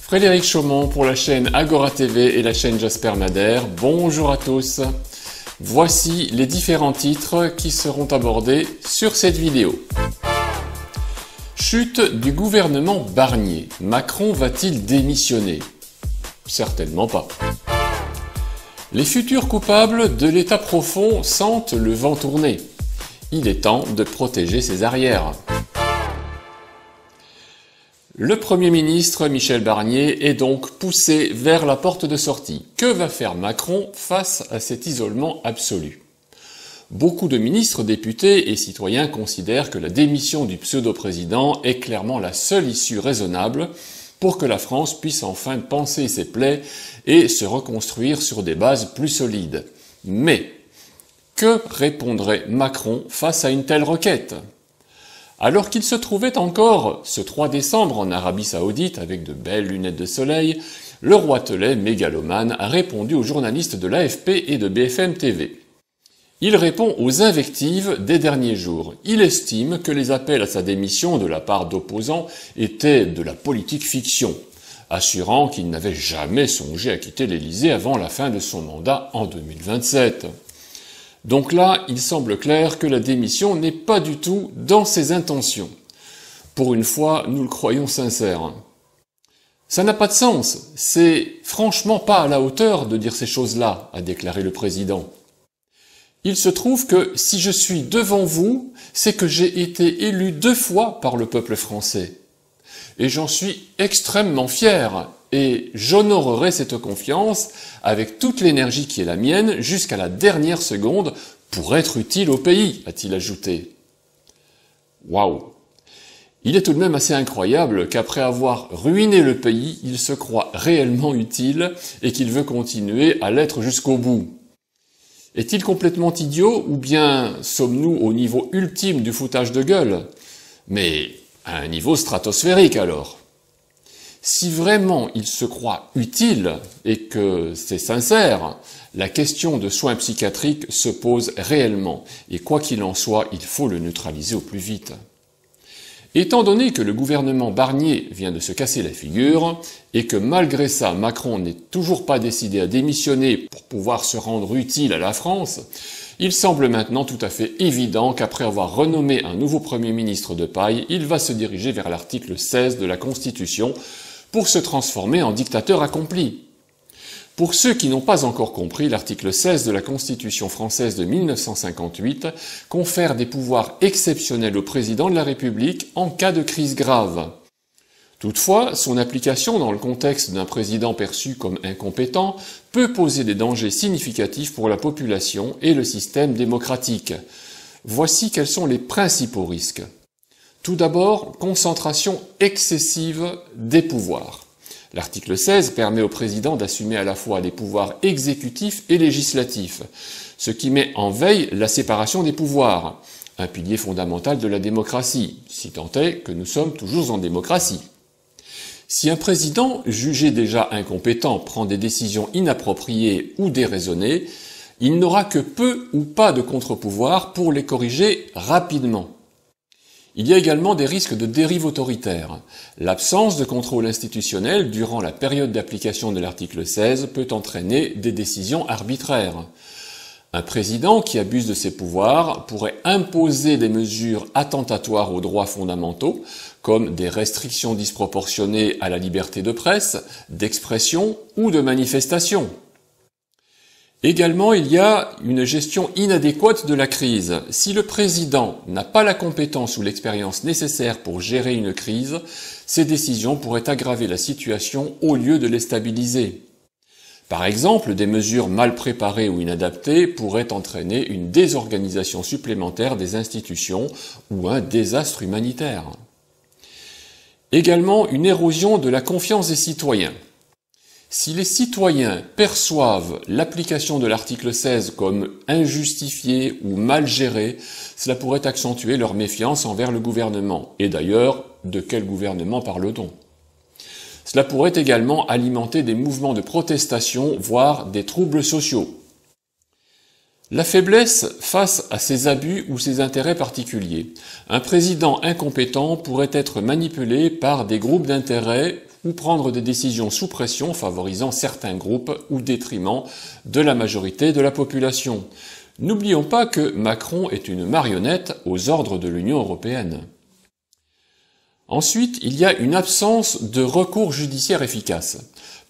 Frédéric Chaumont pour la chaîne Agora TV et la chaîne Jasper Madère. Bonjour à tous. Voici les différents titres qui seront abordés sur cette vidéo. Chute du gouvernement Barnier. Macron va-t-il démissionner? Certainement pas. Les futurs coupables de l'état profond sentent le vent tourner. Il est temps de protéger ses arrières. Le Premier ministre Michel Barnier est donc poussé vers la porte de sortie. Que va faire Macron face à cet isolement absolu? Beaucoup de ministres, députés et citoyens considèrent que la démission du pseudo-président est clairement la seule issue raisonnable pour que la France puisse enfin panser ses plaies et se reconstruire sur des bases plus solides. Mais que répondrait Macron face à une telle requête? Alors qu'il se trouvait encore ce 3 décembre en Arabie Saoudite avec de belles lunettes de soleil, le roitelet mégalomane a répondu aux journalistes de l'AFP et de BFM TV. Il répond aux invectives des derniers jours. Il estime que les appels à sa démission de la part d'opposants étaient de la politique fiction, assurant qu'il n'avait jamais songé à quitter l'Élysée avant la fin de son mandat en 2027. Donc là, il semble clair que la démission n'est pas du tout dans ses intentions. Pour une fois, nous le croyons sincère. Ça n'a pas de sens, c'est franchement pas à la hauteur de dire ces choses-là, a déclaré le président. Il se trouve que si je suis devant vous, c'est que j'ai été élu 2 fois par le peuple français. Et j'en suis extrêmement fier, et j'honorerai cette confiance avec toute l'énergie qui est la mienne jusqu'à la dernière seconde pour être utile au pays, a-t-il ajouté. Waouh! Il est tout de même assez incroyable qu'après avoir ruiné le pays, il se croit réellement utile et qu'il veut continuer à l'être jusqu'au bout. Est-il complètement idiot ou bien sommes-nous au niveau ultime du foutage de gueule? Mais à un niveau stratosphérique alors. Si vraiment il se croit utile et que c'est sincère, la question de soins psychiatriques se pose réellement et quoi qu'il en soit, il faut le neutraliser au plus vite. Étant donné que le gouvernement Barnier vient de se casser la figure et que malgré ça Macron n'est toujours pas décidé à démissionner pour pouvoir se rendre utile à la France, il semble maintenant tout à fait évident qu'après avoir renommé un nouveau Premier ministre de paille, il va se diriger vers l'article 16 de la Constitution pour se transformer en dictateur accompli. Pour ceux qui n'ont pas encore compris, l'article 16 de la Constitution française de 1958 confère des pouvoirs exceptionnels au président de la République en cas de crise grave. Toutefois, son application dans le contexte d'un président perçu comme incompétent peut poser des dangers significatifs pour la population et le système démocratique. Voici quels sont les principaux risques. Tout d'abord, concentration excessive des pouvoirs. L'article 16 permet au président d'assumer à la fois les pouvoirs exécutifs et législatifs, ce qui met en veille la séparation des pouvoirs, un pilier fondamental de la démocratie, si tant est que nous sommes toujours en démocratie. Si un président, jugé déjà incompétent, prend des décisions inappropriées ou déraisonnées, il n'aura que peu ou pas de contre-pouvoir pour les corriger rapidement. Il y a également des risques de dérive autoritaire. L'absence de contrôle institutionnel durant la période d'application de l'article 16 peut entraîner des décisions arbitraires. Un président qui abuse de ses pouvoirs pourrait imposer des mesures attentatoires aux droits fondamentaux, comme des restrictions disproportionnées à la liberté de presse, d'expression ou de manifestation. Également, il y a une gestion inadéquate de la crise. Si le président n'a pas la compétence ou l'expérience nécessaire pour gérer une crise, ses décisions pourraient aggraver la situation au lieu de les stabiliser. Par exemple, des mesures mal préparées ou inadaptées pourraient entraîner une désorganisation supplémentaire des institutions ou un désastre humanitaire. Également, une érosion de la confiance des citoyens. Si les citoyens perçoivent l'application de l'article 16 comme injustifiée ou mal gérée, cela pourrait accentuer leur méfiance envers le gouvernement. Et d'ailleurs, de quel gouvernement parle-t-on? Cela pourrait également alimenter des mouvements de protestation, voire des troubles sociaux. La faiblesse face à ces abus ou ces intérêts particuliers. Un président incompétent pourrait être manipulé par des groupes d'intérêts, ou prendre des décisions sous pression favorisant certains groupes au détriment de la majorité de la population. N'oublions pas que Macron est une marionnette aux ordres de l'Union européenne. Ensuite, il y a une absence de recours judiciaire efficace.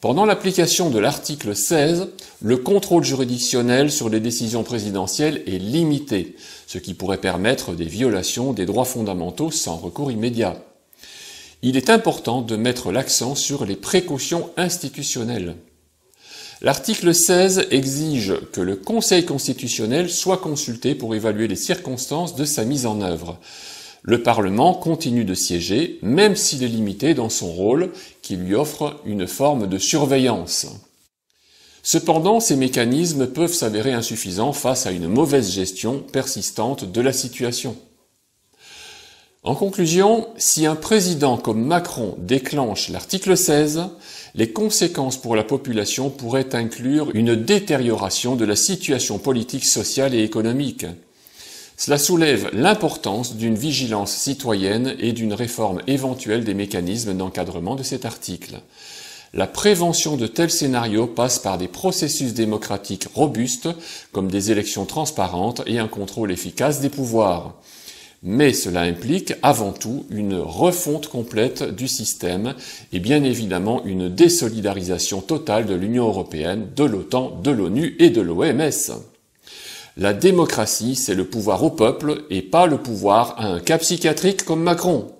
Pendant l'application de l'article 16, le contrôle juridictionnel sur les décisions présidentielles est limité, ce qui pourrait permettre des violations des droits fondamentaux sans recours immédiat. Il est important de mettre l'accent sur les précautions institutionnelles. L'article 16 exige que le Conseil constitutionnel soit consulté pour évaluer les circonstances de sa mise en œuvre. Le Parlement continue de siéger, même s'il est limité dans son rôle, qui lui offre une forme de surveillance. Cependant, ces mécanismes peuvent s'avérer insuffisants face à une mauvaise gestion persistante de la situation. En conclusion, si un président comme Macron déclenche l'article 16, les conséquences pour la population pourraient inclure une détérioration de la situation politique, sociale et économique. Cela soulève l'importance d'une vigilance citoyenne et d'une réforme éventuelle des mécanismes d'encadrement de cet article. La prévention de tels scénarios passe par des processus démocratiques robustes, comme des élections transparentes et un contrôle efficace des pouvoirs. Mais cela implique avant tout une refonte complète du système et bien évidemment une désolidarisation totale de l'Union européenne, de l'OTAN, de l'ONU et de l'OMS. La démocratie, c'est le pouvoir au peuple et pas le pouvoir à un cas psychiatrique comme Macron.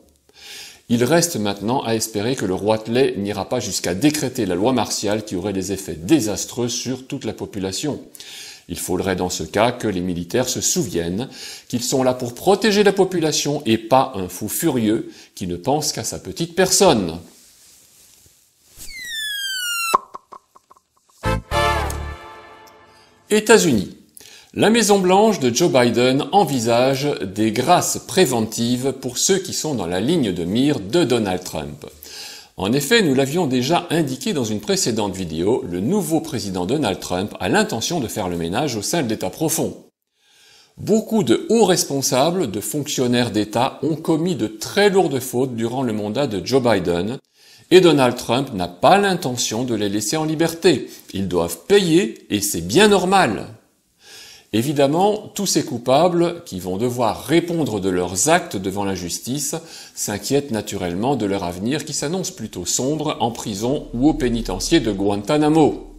Il reste maintenant à espérer que le Roitelet n'ira pas jusqu'à décréter la loi martiale qui aurait des effets désastreux sur toute la population. Il faudrait dans ce cas que les militaires se souviennent qu'ils sont là pour protéger la population et pas un fou furieux qui ne pense qu'à sa petite personne. États-Unis. La Maison-Blanche de Joe Biden envisage des grâces préventives pour ceux qui sont dans la ligne de mire de Donald Trump. En effet, nous l'avions déjà indiqué dans une précédente vidéo, le nouveau président Donald Trump a l'intention de faire le ménage au sein de l'État profond. Beaucoup de hauts responsables, de fonctionnaires d'État ont commis de très lourdes fautes durant le mandat de Joe Biden, et Donald Trump n'a pas l'intention de les laisser en liberté. Ils doivent payer, et c'est bien normal. Évidemment, tous ces coupables, qui vont devoir répondre de leurs actes devant la justice, s'inquiètent naturellement de leur avenir qui s'annonce plutôt sombre en prison ou au pénitencier de Guantanamo.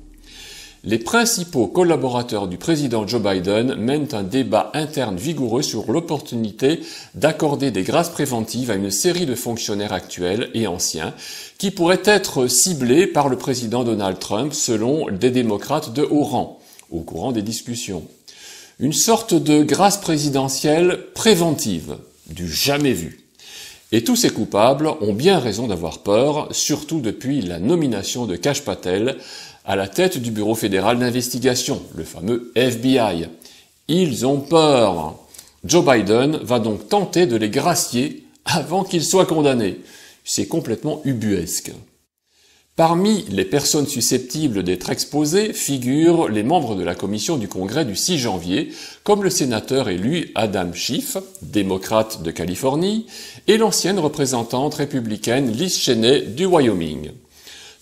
Les principaux collaborateurs du président Joe Biden mènent un débat interne vigoureux sur l'opportunité d'accorder des grâces préventives à une série de fonctionnaires actuels et anciens qui pourraient être ciblés par le président Donald Trump selon des démocrates de haut rang, au courant des discussions. Une sorte de grâce présidentielle préventive, du jamais vu. Et tous ces coupables ont bien raison d'avoir peur, surtout depuis la nomination de Kash Patel à la tête du Bureau fédéral d'investigation, le fameux FBI. Ils ont peur. Joe Biden va donc tenter de les gracier avant qu'ils soient condamnés. C'est complètement ubuesque. Parmi les personnes susceptibles d'être exposées figurent les membres de la commission du Congrès du 6 janvier, comme le sénateur élu Adam Schiff, démocrate de Californie, et l'ancienne représentante républicaine Liz Cheney du Wyoming.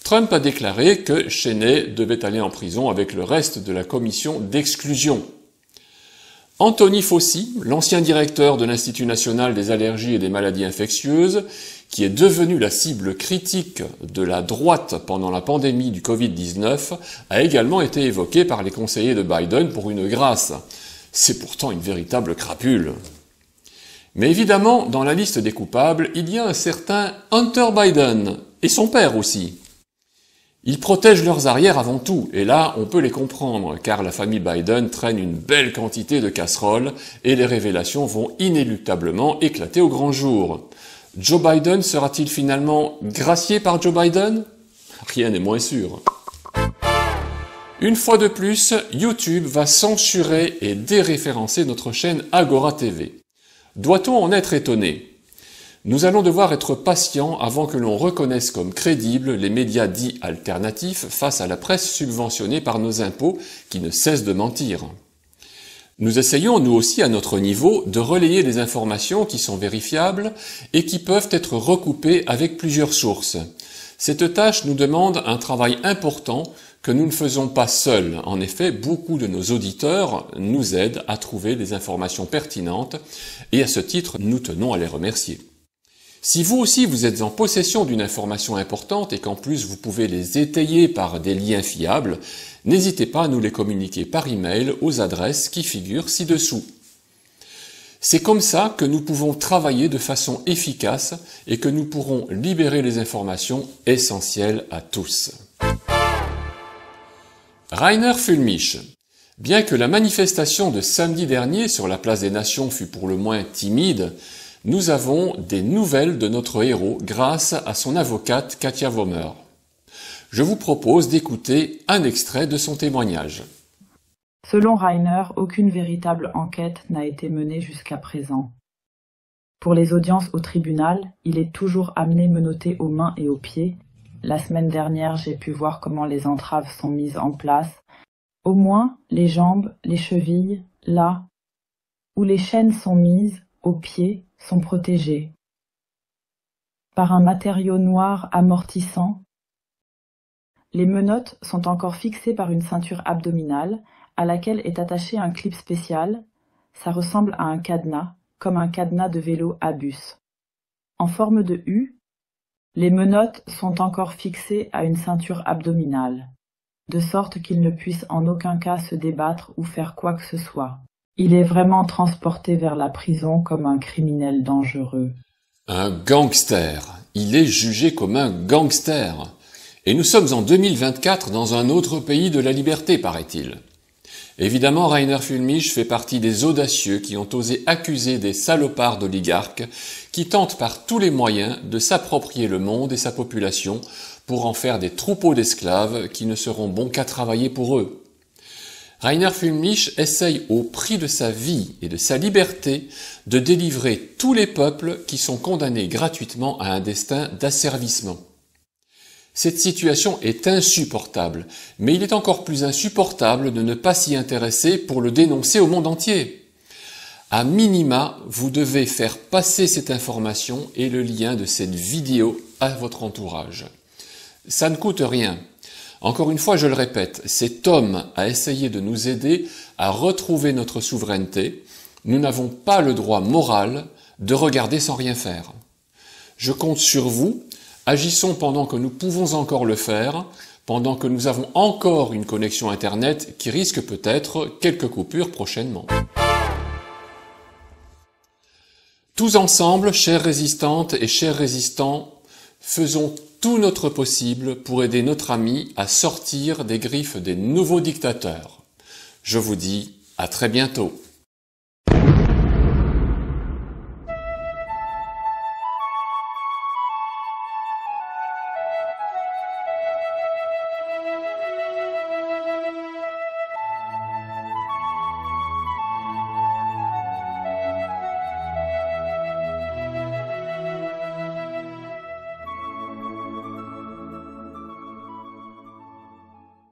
Trump a déclaré que Cheney devait aller en prison avec le reste de la commission d'exclusion. Anthony Fauci, l'ancien directeur de l'Institut national des allergies et des maladies infectieuses, qui est devenu la cible critique de la droite pendant la pandémie du Covid-19, a également été évoqué par les conseillers de Biden pour une grâce. C'est pourtant une véritable crapule. Mais évidemment, dans la liste des coupables, il y a un certain Hunter Biden, et son père aussi. Ils protègent leurs arrières avant tout, et là, on peut les comprendre, car la famille Biden traîne une belle quantité de casseroles, et les révélations vont inéluctablement éclater au grand jour. Joe Biden sera-t-il finalement gracié par Joe Biden? Rien n'est moins sûr. Une fois de plus, YouTube va censurer et déréférencer notre chaîne Agora TV. Doit-on en être étonné? Nous allons devoir être patients avant que l'on reconnaisse comme crédibles les médias dits alternatifs face à la presse subventionnée par nos impôts qui ne cesse de mentir. Nous essayons, nous aussi, à notre niveau, de relayer des informations qui sont vérifiables et qui peuvent être recoupées avec plusieurs sources. Cette tâche nous demande un travail important que nous ne faisons pas seuls. En effet, beaucoup de nos auditeurs nous aident à trouver des informations pertinentes et à ce titre, nous tenons à les remercier. Si vous aussi vous êtes en possession d'une information importante et qu'en plus vous pouvez les étayer par des liens fiables, n'hésitez pas à nous les communiquer par email aux adresses qui figurent ci-dessous. C'est comme ça que nous pouvons travailler de façon efficace et que nous pourrons libérer les informations essentielles à tous. Rainer Füllmich. Bien que la manifestation de samedi dernier sur la place des Nations fut pour le moins timide, nous avons des nouvelles de notre héros grâce à son avocate Katia Vomer. Je vous propose d'écouter un extrait de son témoignage. Selon Rainer, aucune véritable enquête n'a été menée jusqu'à présent. Pour les audiences au tribunal, il est toujours amené menotté aux mains et aux pieds. La semaine dernière, j'ai pu voir comment les entraves sont mises en place. Au moins, les jambes, les chevilles, là où les chaînes sont mises, aux pieds, sont protégées par un matériau noir amortissant. Les menottes sont encore fixées par une ceinture abdominale à laquelle est attaché un clip spécial. Ça ressemble à un cadenas, comme un cadenas de vélo à bus. En forme de U, les menottes sont encore fixées à une ceinture abdominale, de sorte qu'il ne puisse en aucun cas se débattre ou faire quoi que ce soit. Il est vraiment transporté vers la prison comme un criminel dangereux. Un gangster. Il est jugé comme un gangster. Et nous sommes en 2024 dans un autre pays de la liberté, paraît-il. Évidemment, Rainer Füllmich fait partie des audacieux qui ont osé accuser des salopards d'oligarques qui tentent par tous les moyens de s'approprier le monde et sa population pour en faire des troupeaux d'esclaves qui ne seront bons qu'à travailler pour eux. Rainer Füllmich essaye au prix de sa vie et de sa liberté de délivrer tous les peuples qui sont condamnés gratuitement à un destin d'asservissement. Cette situation est insupportable, mais il est encore plus insupportable de ne pas s'y intéresser pour le dénoncer au monde entier. À minima, vous devez faire passer cette information et le lien de cette vidéo à votre entourage. Ça ne coûte rien. Encore une fois, je le répète, cet homme a essayé de nous aider à retrouver notre souveraineté. Nous n'avons pas le droit moral de regarder sans rien faire. Je compte sur vous. Agissons pendant que nous pouvons encore le faire, pendant que nous avons encore une connexion Internet qui risque peut-être quelques coupures prochainement. Tous ensemble, chères résistantes et chers résistants, faisons tout notre possible pour aider notre ami à sortir des griffes des nouveaux dictateurs. Je vous dis à très bientôt.